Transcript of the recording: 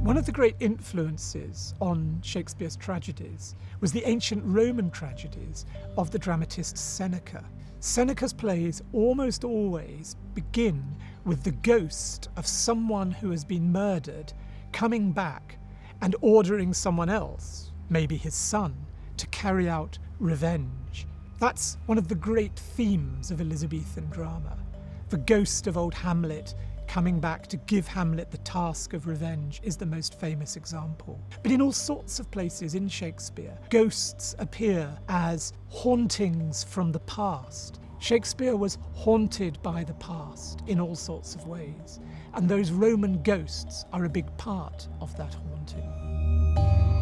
One of the great influences on Shakespeare's tragedies was the ancient Roman tragedies of the dramatist Seneca. Seneca's plays almost always begin with the ghost of someone who has been murdered coming back and ordering someone else, maybe his son, to carry out revenge. That's one of the great themes of Elizabethan drama. The ghost of Old Hamlet coming back to give Hamlet the task of revenge is the most famous example. But in all sorts of places in Shakespeare, ghosts appear as hauntings from the past. Shakespeare was haunted by the past in all sorts of ways, and those Roman ghosts are a big part of that haunting.